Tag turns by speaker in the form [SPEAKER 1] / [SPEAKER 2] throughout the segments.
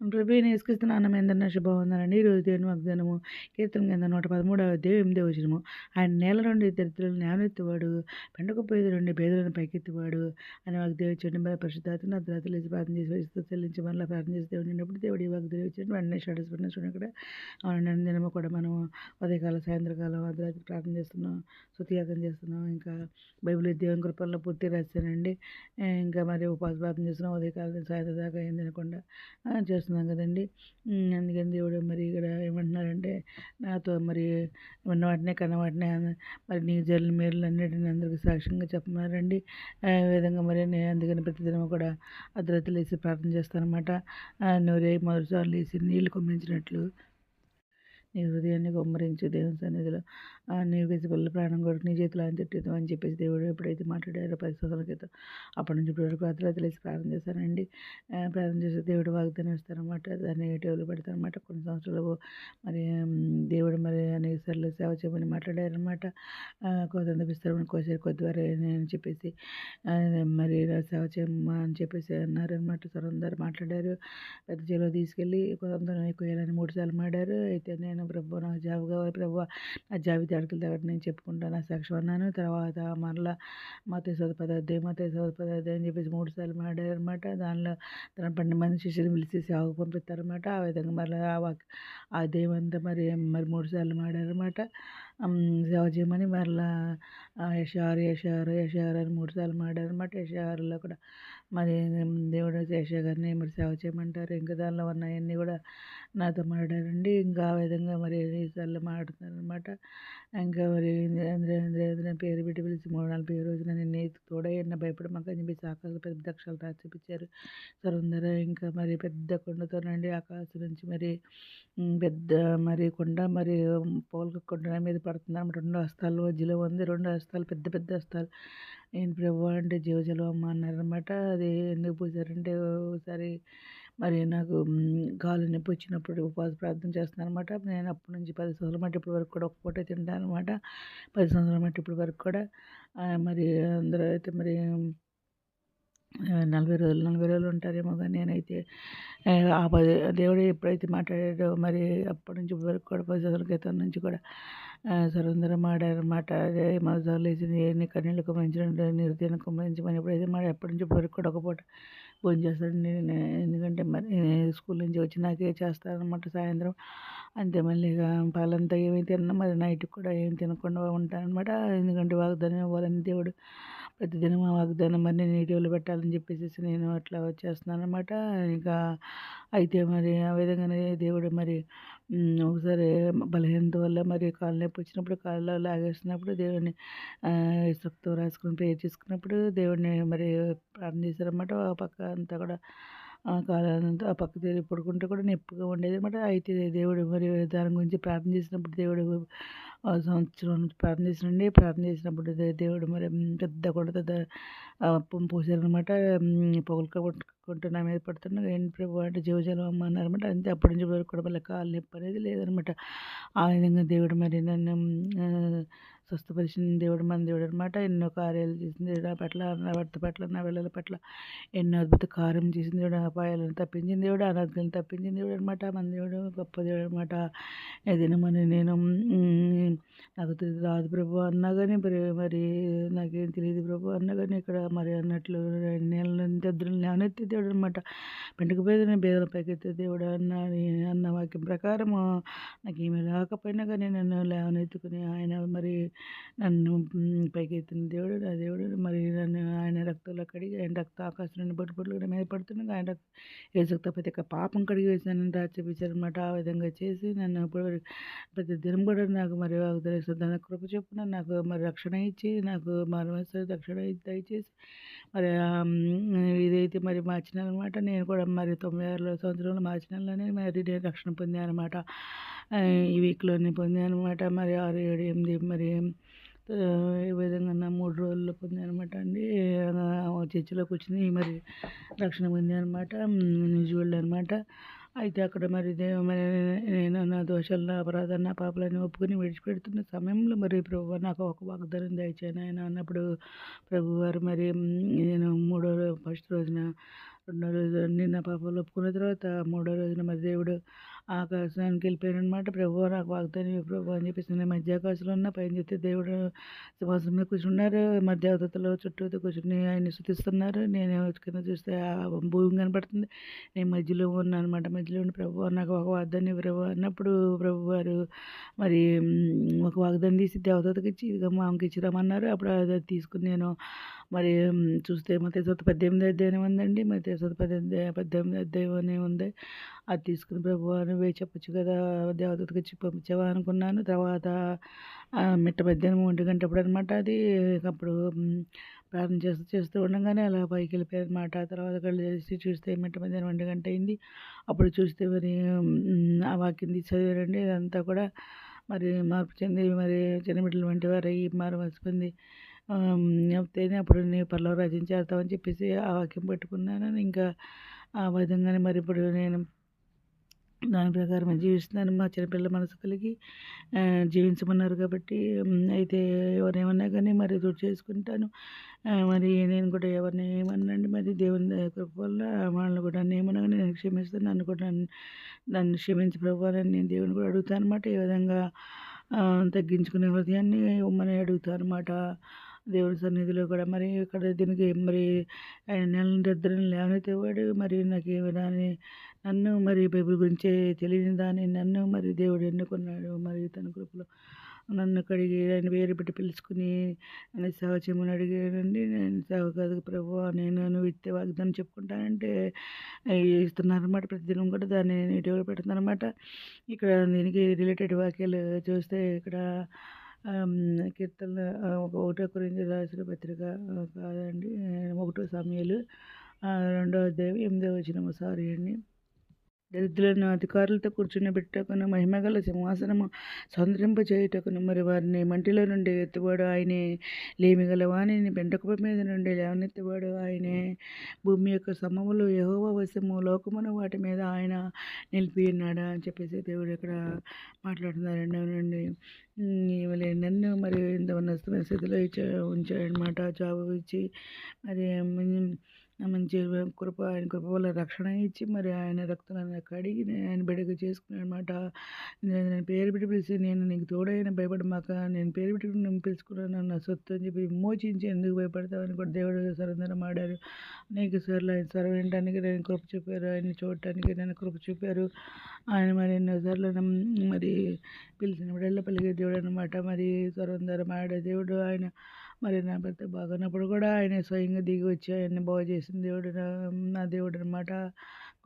[SPEAKER 1] ప్రభువైన యేసుక్రీస్తు నామమున శుభవందనాలండి. ఈరోజు దేవుని వాగ్దానము కీర్తన గ్రంథం 113వ అధ్యాయం 8వ వచనము. ఆయన నేల నుండి దరిద్రులను లేవనెత్తువాడు, పెంటకుప్ప నుండి పేదలను పైకెత్తువాడు అని వాగ్దానం ఇచ్చాడు. మరి పరిశుద్ధాత్మను అర్ధరాత్రులు లేచి ప్రార్థన చేసి చెల్లించి మళ్ళీ ప్రార్థన చేసి దేవుడు నిన్నప్పుడు దేవుడు ఈ వాగ్దానం ఇచ్చాడు. వెంటనే స్టేటస్ చూడండి అక్కడ. అవునండి, దినము కూడా మనం ఉదయకాలం సాయంత్రకాలం అర్ధరాత్రి ప్రార్థన చేస్తున్నాం, స్తుతియాగం చేస్తున్నాం. ఇంకా బైబిల్ దేవుని కృపల్లో పూర్తి రాశానండి. ఇంకా మరి ఉపాస ప్రార్థన చేస్తున్నాం, ఉదయకాలం సాయంత్రం దాకా ఏం తినకుండా చేస్తున్నాం కదండి. అందుకని దేవుడు మరి ఇక్కడ ఏమంటున్నారంటే, నాతో మరి ఉన్న వాటినే కన్న వాటినే మరి నీ జరిగిన మేలు అన్నిటిని అందరికీ సాక్ష్యంగా చెప్పమన్నారండి. ఈ విధంగా మరి నేను అందుకని ప్రతిదినం కూడా అర్ధరాత్రి లేచి ప్రార్థన చేస్తానన్నమాట. నూరే మొదటిసారి లేచి నీళ్లు కుమ్మించినట్లు నీ హృదయాన్ని కుమ్మరించు దేవుని సన్నిధిలో, నీవు వేసి పిల్లల ప్రాణం కొరకు నీ చేతిలో ఆయన తిట్టిద్దాం అని చెప్పేసి దేవుడు ఎప్పుడైతే మాట్లాడారో 10 సంవత్సరాల క్రితం, అప్పటి నుంచి ఇప్పటి వరకు అర్ధరాత్రి లేచి ప్రార్థన చేశానండి. ప్రార్థన చేసి దేవుడు వాగ్దానం ఇస్తారనమాట. దాన్ని టేబుల్ పెడతారనమాట. కొన్ని సంవత్సరాలు మరి దేవుడు మరి అనేక సార్లు సేవ చేయమని మాట్లాడారనమాట. కొంత విస్తారమైన కోసారు కొద్దివారు అని చెప్పేసి మరి సేవ చేయమ్మా అని చెప్పేసి అన్నారనమాట. సరందరు మాట్లాడారు. పెద్ద చెలో తీసుకెళ్ళి కొంత ఎక్కువేయాలని 3 సార్లు మాడారు. అయితే నేను ప్రభు నాకు జాబ్ కావాలి ప్రభు, నా జాబితా అడుగులు తగ్గట్టు నేను చెప్పుకుంటాను, నా సాక్ష్యం అన్నాను. తర్వాత మరలా మత్తయి సువార్త 10వ అధ్యాయం అని చెప్పేసి 3 సార్లు మాడారనమాట. దానిలో తన 12 మంది శిష్యులు పిలిచి సేవకు పంపిస్తారనమాట. ఆ విధంగా మరలా ఆ దెయ్యం అంతా మరి 3 సార్లు మాడారనమాట. సేవ చేయమని. మరలా యెషయా అని 3 సార్లు మాడారనమాట. యెషయాలో కూడా మరి దేవుడు యెషయా గారిని మరి సేవ చేయమంటారు. ఇంకా దానిలో ఉన్నాయన్నీ కూడా నాతో మాట్లాడారండి. ఇంకా ఆ విధంగా మరి ఈసార్లు మాట్లాడుతున్నారనమాట. ఇంకా మరి ఇంద్ర పేరు పెట్టి పిలిచి 3-4 పేరు రోజున నిన్ను తోడయ్యన్న భయపడమాక అని చెప్పేసి ఆకాశంలో పెద్ద అక్షరాలు రాసి చూపించారు. సరందర ఇంకా మరి పెద్ద కొండతోనండి ఆకాశం నుంచి మరి పెద్ద మరి కొండ మరి పోల్క కొండ మీద పడుతుంది. 2 హస్తాలు మధ్యలో ఉంది. 2 హస్తాలు పెద్ద పెద్ద హస్తాలు. నేను ప్రభు అంటే జీవజలం అమ్మ అన్నారనమాట. అది ఎందుకు పూసారంటే, ఒకసారి మరి నాకు కాలు నొప్పి వచ్చినప్పుడు ఉపవాస ప్రార్థన చేస్తున్నాను అనమాట. నేను అప్పటి నుంచి 10 సంవత్సరాల మట్టి ఇప్పటి వరకు కూడా ఒక పూటే తింటాను అనమాట. 10 సంవత్సరాల మట్టి ఇప్పటి వరకు కూడా మరి అందరూ అయితే మరి 40 రోజులు ఉంటారేమో. కానీ నేనైతే ఆ 10 దేవుడు ఎప్పుడైతే మాట్లాడాడో మరి అప్పటి నుంచి ఇప్పటి వరకు కూడా 10 సంవత్సరాల క్రితం నుంచి కూడా సరందరం మాడారన్నమాట. అదే మగజాలు వేసి నీ కన్నీళ్ళు కుమరించడం, నీ హృదయాన్ని కుమరించమని ఎప్పుడైతే ఎప్పటి నుంచి ఇప్పటి వరకు కూడా ఒక పూట భోజనం చేస్తాను నేను. ఎందుకంటే మరి స్కూల్ నుంచి వచ్చి నాకే చేస్తానన్నమాట సాయంత్రం. అంతే మళ్ళీ ఇక పాలంతా ఏమి తిన్నా మరి నైట్కి కూడా ఏం తినకుండా ఉంటానన్నమాట. ఎందుకంటే వాగ్దానం ఇవ్వాలని దేవుడు ప్రతిదినం ఆ వాగ్దానం అన్నీ నీటిలో పెట్టాలని చెప్పేసి నేను అట్లా వచ్చేస్తున్నాను అనమాట. ఇంకా అయితే మరి ఆ విధంగానే దేవుడు మరి ఒకసారి బలహీనత వల్ల మరి కాలు నొప్పి వచ్చినప్పుడు, కాళ్ళలో లాగేసినప్పుడు దేవుడిని ఇసుకతో రాసుకుని ప్రేయర్ చేసుకున్నప్పుడు దేవుడిని మరి ప్రార్థన చేశారన్నమాట. ఆ పక్క అంతా కూడా కాలంతా ఆ పక్క తిరిగి పడుకుంటే కూడా నొప్పిగా ఉండేది అనమాట. అయితే దేవుడు మరి దాని గురించి ప్రార్థన చేసినప్పుడు దేవుడు సంవత్సరం నుంచి ప్రార్థన చేసినండి. ప్రార్థన చేసినప్పుడు దేవుడు మరి పెద్ద కొండతో పోసారనమాట. పొగలు కొట్టుకుంటూ నా మీద పడుతున్నా. ఏంటి ప్రభు అంటే జీవజలం అమ్మ అన్నారనమాట. అంతే అప్పటి నుంచి వరకు కూడా మళ్ళీ కాలు నొప్పి అనేది లేదనమాట. ఆ విధంగా దేవుడు మరి నన్ను స్వస్థపరిచిన దేవుడు మన దేవుడు అనమాట. ఎన్నో కార్యాలు చేసిన దేవుడు నా పట్ల, నా భర్త పట్ల, నా పిల్లల పట్ల ఎన్నో అద్భుత కార్యం చేసిన దేవుడు. అపాయాలను తప్పించిన దేవుడు, అనాథలను తప్పించిన దేవుడు అనమాట. మన దేవుడు గొప్ప దేవుడు అనమాట. ఏదైనా మరి నేను నాకు రాదు ప్రభు అన్నా కానీ మరి నాకేం తెలియదు ప్రభు అన్నా కానీ ఇక్కడ మరి అన్నట్లు నేల దద్దులను లేవనెత్తే దేవుడు అనమాట. పెంటకు బేదల పైకెత్తే దేవుడు అన్న వాక్యం ప్రకారం నాకేమీ రాకపోయినా కానీ నన్ను లేవనెత్తుకుని ఆయన మరి నన్ను పైకెత్తిన దేవుడు నా దేవుడు. మరి నన్ను ఆయన రక్తంలో కడిగి ఆయన రక్త ఆకాశం నుండి బొట్టు మీద పడుతున్నాగా ఆయన ఏసుకు ప్రతి ఒక్క పాపం కడిగి వేసానని చూపించారనమాట. ఆ విధంగా చేసి నన్ను ఇప్పుడు ప్రతి దినం కూడా నాకు మరి వాగ్దాన కృప చొప్పున నాకు మరి రక్షణ ఇచ్చి నాకు మరణించిన రక్షణ దయచేసి మరి ఇదైతే మరి మార్చి నెల అనమాట. నేను కూడా మరి 96 సంవత్సరంలో మార్చి నెలలోనే మరి నేను రక్షణ పొందాను అనమాట. ఈ వీక్లోనే పొందాను అనమాట. మరి 6, 7, 8 మరి ఈ విధంగా నా 3 రోజుల్లో పొందాను అనమాట అండి. చర్చిలో కూర్చుని మరి రక్షణ పొందాను అనమాట. న్యూజివెల్ అనమాట. అయితే అక్కడ మరి మరి నేను నా దోషాలు, నా అపరాధాలు, నా పాపాలను ఒప్పుకొని విడిచిపెడుతున్న సమయంలో మరి ప్రభు నాకు ఒక వాగ్దానం దయచేయను ఆయన అన్నప్పుడు ప్రభువారు మరి నేను 3వ ఫస్ట్ రోజున రెండో రోజు అన్నీ నా పాపాలు ఒప్పుకున్న తర్వాత మూడో రోజున మరి దేవుడు ఆకాశానికి వెళ్ళిపోయారనమాట. ప్రభువా నాకు వాగ్దానం ఇవ్వు ప్రభువా అని చెప్పేసి నేను మధ్యాకాశంలో ఉన్న పైన చూస్తే దేవుడు సింహాసనం మీద కూర్చున్నారు. మరి దేవదూతలు చుట్టూతో కూర్చొని ఆయన్ని స్తుతిస్తున్నారు. నేను కింద చూస్తే భూమి కనపడుతుంది. నేను మధ్యలో ఉన్నానన్నమాట. మధ్యలో ఉండి ప్రభువా నాకు ఒక వాగ్దానం ఇవ్వు ప్రభువా అన్నప్పుడు ప్రభువారు మరి ఒక వాగ్దానం తీసి దేవదూతకి ఇచ్చి ఇదిగమ్మా ఆమెకి ఇచ్చిరమ్మన్నారు. అప్పుడు అది తీసుకుని నేను మరి చూస్తే మత్తయి సువార్త 18 అధ్యాయం ఉందండి. మత్తయి సువార్త 18 అధ్యాయం అని ఉంది. అది తీసుకుని ప్రభువా నువ్వే చెప్పొచ్చు కదా దేవదూతకి ఇచ్చి పంపించావా అనుకున్నాను. తర్వాత మిట్ట మధ్యాహ్నం 1 గంట అప్పుడనమాట అది. అప్పుడు ప్రార్థన చేస్తూ ఉండగానే అలా పైకి వెళ్ళిపోయారనమాట. తర్వాత కళ్ళు తెరిచి చూస్తే మిట్ట మధ్యాహ్నం 1 గంట అయింది. అప్పుడు చూస్తే మరి ఆ వాక్యం తీసి చదివారండి. ఇదంతా కూడా మరి మార్పు చెంది మరి చిన్నబిడ్డల వంటి వారు అయ్యి మనసు పొంది చెప్తేనే అప్పుడు నేను పరలోక రాజ్యం చేరతామని చెప్పేసి ఆ వాక్యం పెట్టుకున్నాను. ఇంకా ఆ విధంగానే మరి ఇప్పుడు నేను దాని ప్రకారం జీవిస్తున్నాను. మా చిన్నపిల్లల మనసు కలిగి జీవించమన్నారు కాబట్టి అయితే ఎవరేమన్నా కానీ మరి తోడు చేసుకుంటాను. మరి నేను కూడా ఎవరిని ఏమన్నాండి మరి దేవుని దయ కృప వల్ల వాళ్ళని కూడా నన్ను ఏమన్నా కానీ నేను క్షమిస్తాను. నన్ను కూడా నన్ను క్షమించి ప్రభు అని నేను దేవుని కూడా అడుగుతాను అనమాట. ఈ విధంగా తగ్గించుకునే హృదయాన్ని ఇవ్వమని అడుగుతాను అనమాట. దేవుడి సన్నిధిలో కూడా మరి ఇక్కడ దీనికి మరి ఆయన నెల నిద్రను లేవనెత్తేవాడు. మరి నాకు దాని నన్ను మరి బైబిల్ గురించి తెలియని దాన్ని నన్ను మరి దేవుడు ఎన్నుకున్నాడు. మరి తన కృపలో నన్ను కడిగి ఆయన పేరు పెట్టి పిలుచుకుని ఆయన సేవ చేయమని అడిగాడండి. నేను సేవ కాదు ప్రభువా నేను నువ్వు ఇచ్చే వాగ్దానం చెప్పుకుంటానంటే ఇస్తున్నారన్నమాట. ప్రతిదినం కూడా దాన్ని నీటిలో పెడుతున్నారన్నమాట. ఇక్కడ దీనికి రిలేటెడ్ వాక్యాలు చూస్తే ఇక్కడ కీర్తన ఒకటో కొరింథీయులకు రాసిన పత్రిక కాదండి 1 సమూయేలు 2వ అధ్యాయం 8వ వచనం సారీ అండి. దరిద్రులను అధికారులతో కూర్చునిబెట్టుటకును మహిమగల సింహాసనము సంతరింపచేయుటకును మరి వారిని మంటిలో నుండి ఎత్తువాడు ఆయనే. లేమిగల వాణిని పెంటకుప్ప మీద నుండి లేవనెత్తువాడు ఆయనే. భూమి యొక్క సమములు యెహోవా వశము, లోకమును వాటి మీద ఆయన నిలిపి ఉన్నాడా అని చెప్పేసి దేవుడు ఇక్కడ మాట్లాడుతున్నారండి. అవునండి. నన్ను మరి ఇంత ఉన్నతమైన స్థితిలో ఉంచాడనమాట. జాబు ఇచ్చి మరి మంచి కృప ఆయన కృప వల్ల రక్షణ ఇచ్చి మరి ఆయన రక్తాన్ని కడిగి ఆయన బిడ్డగా చేసుకున్నాడు అనమాట. నేను పేరు పెట్టి పిలిచి నేను నీకు తోడైన భయపడమాక నేను పేరు పెట్టి నేను పిలుచుకున్నాను నా సొత్తు అని చెప్పి విమోచించి ఎందుకు భయపడతామని కూడా దేవుడు సరందరం ఆడారు. అనేక సార్లు ఆయన స్వరం వినడానికి నేను కృప చూపారు. ఆయన చూడటానికి నేను కృప చూపారు. ఆయన మరి ఎన్నోసార్లు మరి పిలిచిన బిడ్డల్లో పలికే దేవుడు అనమాట. మరి సరందరం ఆడే దేవుడు ఆయన. మరి నా భర్త బాగున్నప్పుడు కూడా ఆయన స్వయంగా దిగి వచ్చి ఆయన్ని బాగు చేసిన దేవుడు నా దేవుడు అనమాట.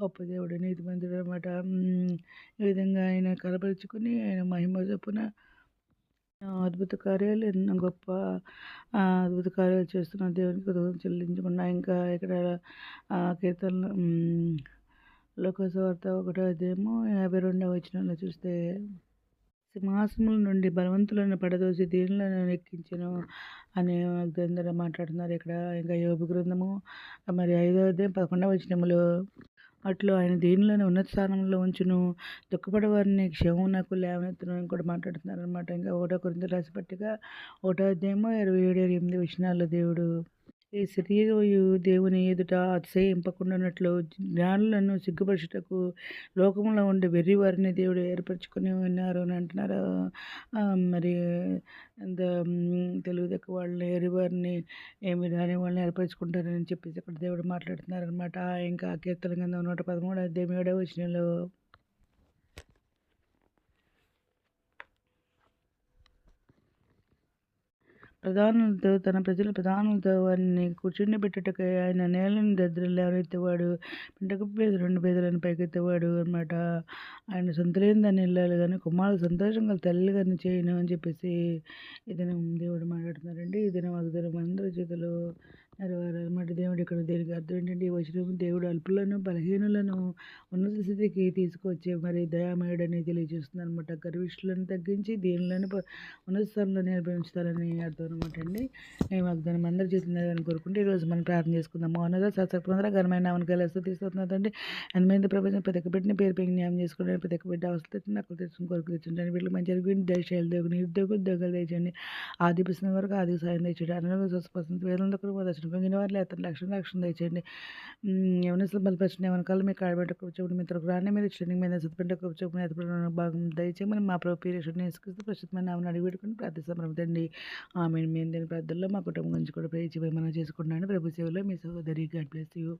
[SPEAKER 1] గొప్ప దేవుడు, నీతిమంతుడు అనమాట. ఈ విధంగా ఆయన కనపరుచుకుని ఆయన మహిమ చొప్పున అద్భుత కార్యాలు ఎన్నో గొప్ప అద్భుత కార్యాలు చేస్తున్న దేవునికి కృతజ్ఞతలు చెల్లించుకున్నా. ఇంకా ఇక్కడ కీర్తనలు లోకసువార్త 1వ అధ్యాయము 52వ వచనంలో చూస్తే సింహాసనముల నుండి బలవంతులను పడదోసి దీనులను ఎక్కించెను అనే గ్రంథంలో మాట్లాడుతున్నారు ఇక్కడ. ఇంకా యోబు గ్రంథము మరి 5వ అధ్యాయం 11వ వచనములో అట్లు ఆయన దీనులను ఉన్నత స్థానంలో ఉంచును, దుఃఖపడే వారిని క్షేమమునకు లేవనెత్తును అని కూడా మాట్లాడుతున్నారు అనమాట. ఇంకా 1 కొరింథీయులకు రాసిన పత్రిక 1వ అధ్యాయము 27, 28 వచనాల్లో దేవుడు ఈ శరీరయు దేవుని ఎదుట అతిశయింపకుండానట్లు జ్ఞానులను సిగ్గుపరచుటకు లోకంలో ఉండే వెర్రి వారిని దేవుడు ఏర్పరచుకుని ఉన్నారు అని అంటున్నారు. మరి తెలుగు దక్క వాళ్ళని ఎర్రి వారిని ఏమి రాని వాళ్ళని ఏర్పరచుకుంటారని చెప్పేసి అక్కడ దేవుడు మాట్లాడుతున్నారు అనమాట. ఇంకా కీర్తన గ్రంథం 113 అధ్యాయం 7వ వచనంలో ప్రధానులతో తన ప్రజల ప్రధానులతో వారిని కూర్చుండబెట్టుటకై ఆయన నేలను దరిద్రం లేవనెత్తేవాడు, పెంటకుప్ప మీద 2 పేదలను పైకెత్తేవాడు అనమాట. ఆయన సొంతలేని దాన్ని వెళ్ళాలి కానీ కుమారుడు సంతోషంగా తల్లి కానీ చేయను అని చెప్పేసి ఈ దినం దేవుడు మాట్లాడుతున్నారండి. ఈ దినం వాగ్దానం అందరి చేతిలో నెరవేరాలన్నమాట. దేవుడు ఇక్కడ దీనికి అర్థం ఏంటంటే ఈ వచనం దేవుడు అల్పులను బలహీనులను ఉన్నత స్థితికి తీసుకొచ్చే మరి దయామయుడని తెలియజేస్తుంది అనమాట. గర్విష్ఠులను తగ్గించి దీనులను ఉన్నత స్థానంలో నిలబెంచుతారని అర్థం అనమాట అండి. ఈ వాగ్దానం అందరి చేతులని కోరుకుంటే ఈరోజు మనం ప్రార్థన చేసుకుందాం. మౌనగా సశక్తంగా ఘనమైన నామని కలిస్తూ తీసుకుంటుందండి. ఎంతమంది ప్రపంచం ప్రతి ఒక్క బిడ్డని పేరు పెరిగి న్యాయం చేసుకుంటాను. ప్రతి ఒక్క బిడ్డ అవసరం నాకు తెచ్చుకుని కొరకు తెచ్చుంటాను. వీళ్ళకి మంచి అరుగుని దయచేయాలి. నిరుద్యోగులు ఉద్యోగాలు తెచ్చండి. ఆది పుస్తకం వరకు ఆది సాయం తెచ్చుంటారు. అన్నగా స్వస్థ వేదంలో కూడా దయచేయండి. కృంగిన వారిని లేతండి. రక్షణ దయచేయండి. యవనస్తులు బలపరచండి. యవ్వన కాలం మీకు ఆడబెట్ట కూర్చోబడి మీ త్వరగా మీరు ఇచ్చండి. మీద సిద్ధపెట్ట కూర్చోబడి ఎత్తపడిన భాగం దయచేయమని మా ప్రభు పీరేషుడిని యేసుక్రీస్తు ప్రస్తుతమైన నామమున అడిగి పెట్టుకుని ప్రార్థిస్తాం తండ్రి. ఆమె మేము దీని ప్రార్థనలో మా కుటుంబం గురించి కూడా ప్రేమ మనం చేసుకుంటున్నాను. ప్రభు సేవలో మీ సహోదరి. God bless you.